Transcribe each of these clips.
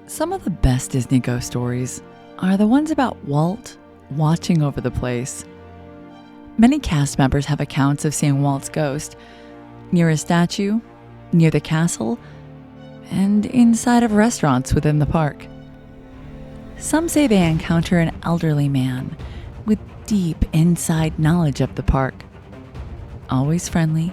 Some of the best Disney ghost stories are the ones about Walt watching over the place. Many cast members have accounts of seeing Walt's ghost near a statue, near the castle, and inside of restaurants within the park. Some say they encounter an elderly man with deep inside knowledge of the park. Always friendly,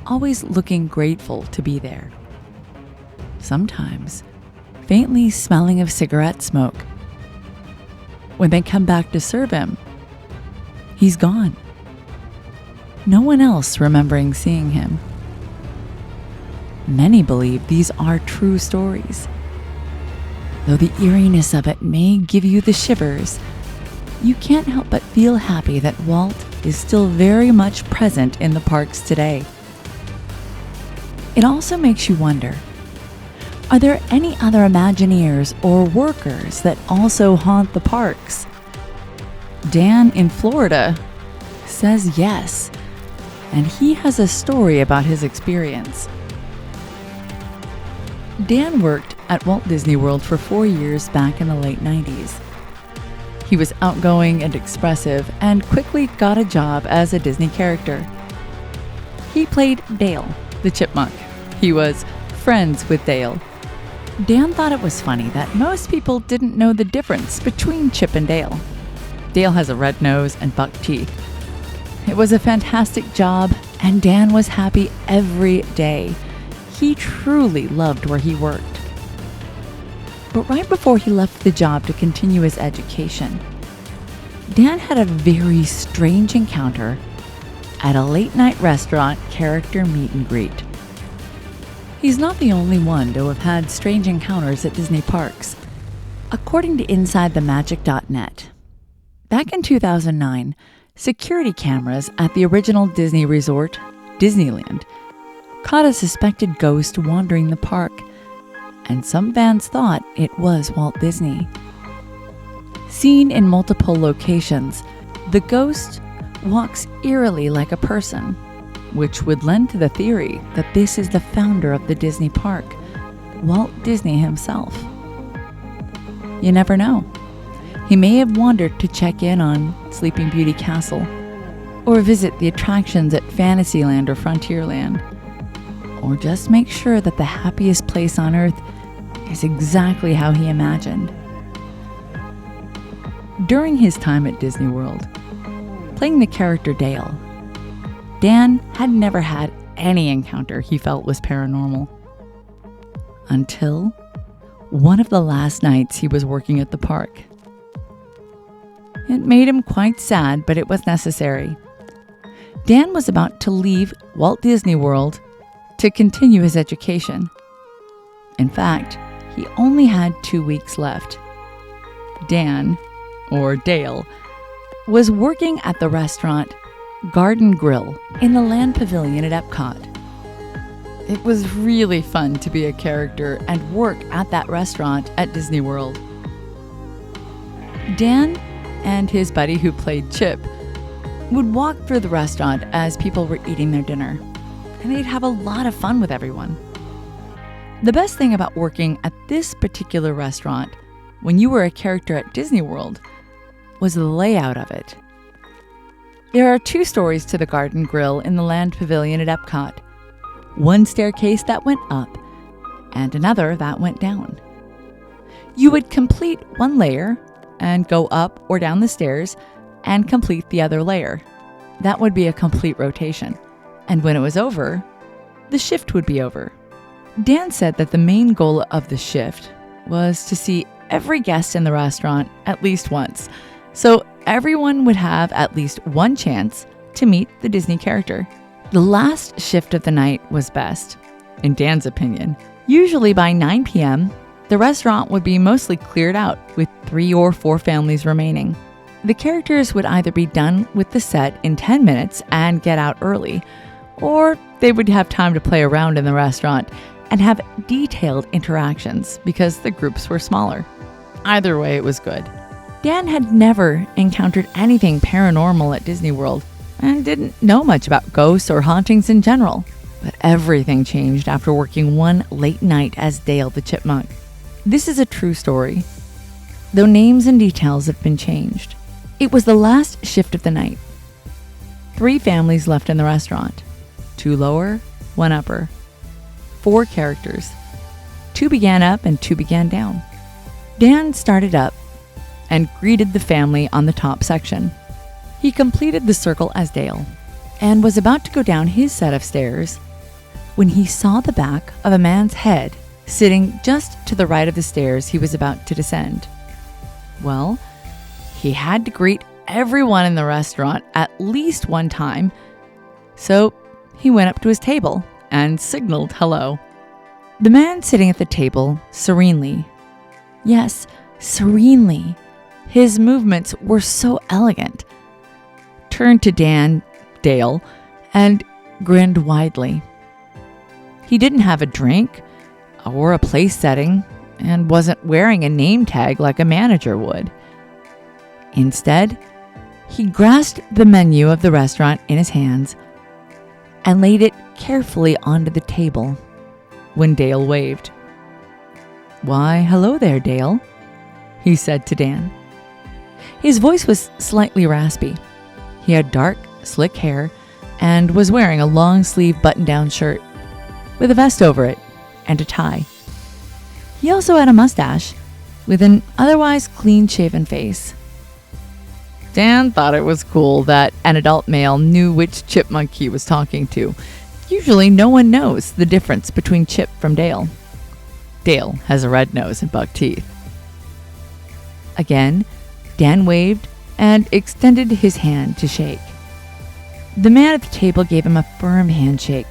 always looking grateful to be there. Sometimes faintly smelling of cigarette smoke. When they come back to serve him, he's gone. No one else remembering seeing him. Many believe these are true stories. Though the eeriness of it may give you the shivers, you can't help but feel happy that Walt is still very much present in the parks today. It also makes you wonder, are there any other Imagineers or workers that also haunt the parks? Dan in Florida says yes, and he has a story about his experience. Dan worked at Walt Disney World for 4 years back in the late 90s. He was outgoing and expressive and quickly got a job as a Disney character. He played Dale, the chipmunk. He was friends with Dale. Dan thought it was funny that most people didn't know the difference between Chip and Dale. Dale has a red nose and buck teeth. It was a fantastic job, and Dan was happy every day. He truly loved where he worked. But right before he left the job to continue his education, Dan had a very strange encounter at a late-night restaurant character meet and greet. He's not the only one to have had strange encounters at Disney parks. According to InsideTheMagic.net, back in 2009, security cameras at the original Disney resort, Disneyland, caught a suspected ghost wandering the park, and some fans thought it was Walt Disney. Seen in multiple locations, the ghost walks eerily like a person, which would lend to the theory that this is the founder of the Disney park, Walt Disney himself. You never know. He may have wandered to check in on Sleeping Beauty Castle, or visit the attractions at Fantasyland or Frontierland, or just make sure that the happiest place on earth is exactly how he imagined. During his time at Disney World, playing the character Dale, Dan had never had any encounter he felt was paranormal. Until one of the last nights he was working at the park. It made him quite sad, but it was necessary. Dan was about to leave Walt Disney World to continue his education. In fact, he only had 2 weeks left. Dan, or Dale, was working at the restaurant Garden Grill in the Land Pavilion at Epcot. It was really fun to be a character and work at that restaurant at Disney World. Dan and his buddy who played Chip would walk through the restaurant as people were eating their dinner, and they'd have a lot of fun with everyone. The best thing about working at this particular restaurant when you were a character at Disney World was the layout of it. There are 2 stories to the Garden Grill in the Land Pavilion at Epcot. One staircase that went up, and another that went down. You would complete one layer and go up or down the stairs and complete the other layer. That would be a complete rotation. And when it was over, the shift would be over. Dan said that the main goal of the shift was to see every guest in the restaurant at least once, so everyone would have at least one chance to meet the Disney character. The last shift of the night was best, in Dan's opinion. Usually by 9 p.m., the restaurant would be mostly cleared out with 3 or 4 families remaining. The characters would either be done with the set in 10 minutes and get out early, or they would have time to play around in the restaurant and have detailed interactions because the groups were smaller. Either way, it was good. Dan had never encountered anything paranormal at Disney World and didn't know much about ghosts or hauntings in general. But everything changed after working one late night as Dale the Chipmunk. This is a true story, though names and details have been changed. It was the last shift of the night. 3 families left in the restaurant. 2 lower, 1 upper. 4 characters. 2 began up and 2 began down. Dan started up and greeted the family on the top section. He completed the circle as Dale and was about to go down his set of stairs when he saw the back of a man's head sitting just to the right of the stairs he was about to descend. Well, he had to greet everyone in the restaurant at least one time, so he went up to his table and signaled hello. The man sitting at the table serenely, yes, serenely, his movements were so elegant, turned to Dale, and grinned widely. He didn't have a drink or a place setting and wasn't wearing a name tag like a manager would. Instead, he grasped the menu of the restaurant in his hands and laid it carefully onto the table when Dale waved. "Why, hello there, Dale," he said to Dan. His voice was slightly raspy. He had dark, slick hair and was wearing a long-sleeve button-down shirt with a vest over it and a tie. He also had a mustache with an otherwise clean-shaven face. Dan thought it was cool that an adult male knew which chipmunk he was talking to. Usually no one knows the difference between Chip from Dale. Dale has a red nose and buck teeth. Again, Dan waved and extended his hand to shake. The man at the table gave him a firm handshake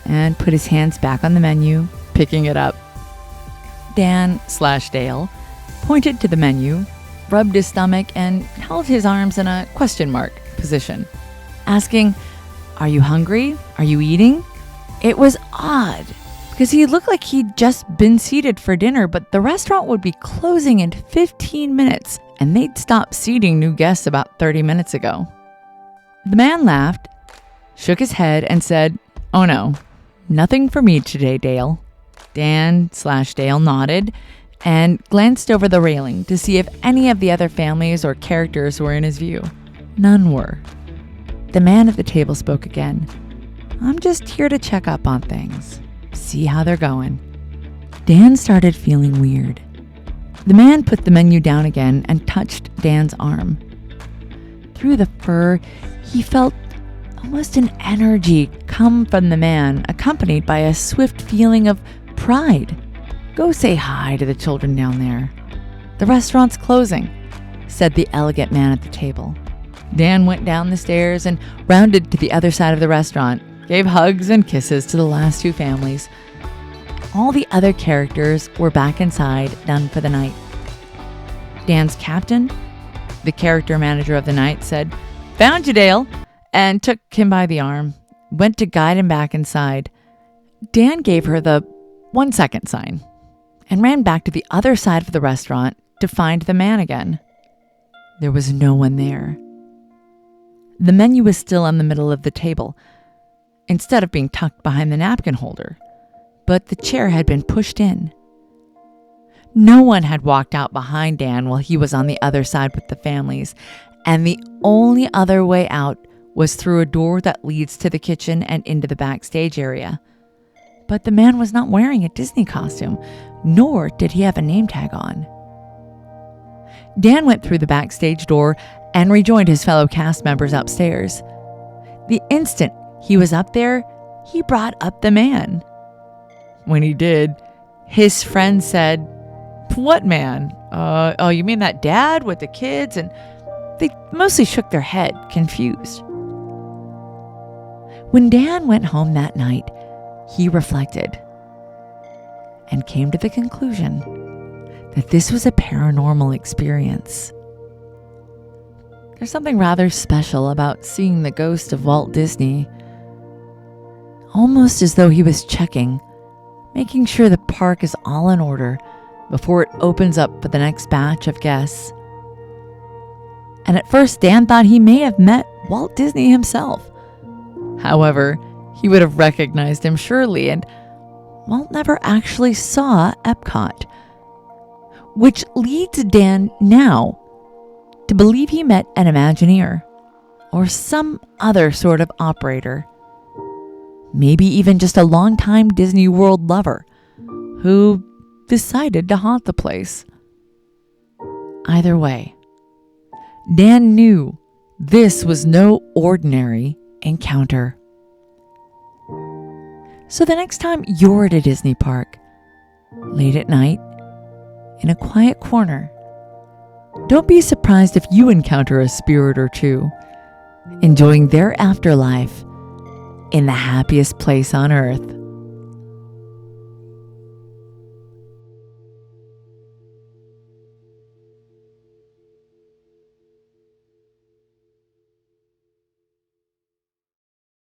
and put his hands back on the menu, picking it up. Dan/Dale pointed to the menu, rubbed his stomach, and held his arms in a question mark position, asking, "Are you hungry? Are you eating?" It was odd, because he looked like he'd just been seated for dinner, but the restaurant would be closing in 15 minutes, and they'd stopped seating new guests about 30 minutes ago. The man laughed, shook his head, and said, "Oh no, nothing for me today, Dale." Dan/Dale nodded and glanced over the railing to see if any of the other families or characters were in his view. None were. The man at the table spoke again. "I'm just here to check up on things, see how they're going." Dan started feeling weird. The man put the menu down again and touched Dan's arm. Through the fur, he felt almost an energy come from the man, accompanied by a swift feeling of pride. "Go say hi to the children down there. The restaurant's closing," said the elegant man at the table. Dan went down the stairs and rounded to the other side of the restaurant, gave hugs and kisses to the last 2 families. All the other characters were back inside, done for the night. Dan's captain, the character manager of the night, said, "Found you, Dale," and took him by the arm, went to guide him back inside. Dan gave her the 1-second sign and ran back to the other side of the restaurant to find the man again. There was no one there. The menu was still in the middle of the table, instead of being tucked behind the napkin holder, but the chair had been pushed in. No one had walked out behind Dan while he was on the other side with the families, and the only other way out was through a door that leads to the kitchen and into the backstage area. But the man was not wearing a Disney costume, nor did he have a name tag on. Dan went through the backstage door and rejoined his fellow cast members upstairs. The instant he was up there, he brought up the man. When he did, his friend said, "What man? Oh, you mean that dad with the kids?" And they mostly shook their head, confused. When Dan went home that night, he reflected and came to the conclusion that this was a paranormal experience. There's something rather special about seeing the ghost of Walt Disney, almost as though he was checking, making sure the park is all in order before it opens up for the next batch of guests. And at first, Dan thought he may have met Walt Disney himself. However, he would have recognized him surely, and Walt never actually saw Epcot. which leads Dan now to believe he met an Imagineer or some other sort of operator. Maybe even just a longtime Disney World lover who decided to haunt the place. Either way, Dan knew this was no ordinary encounter. So the next time you're at a Disney park, late at night, in a quiet corner, don't be surprised if you encounter a spirit or two, enjoying their afterlife in the happiest place on earth.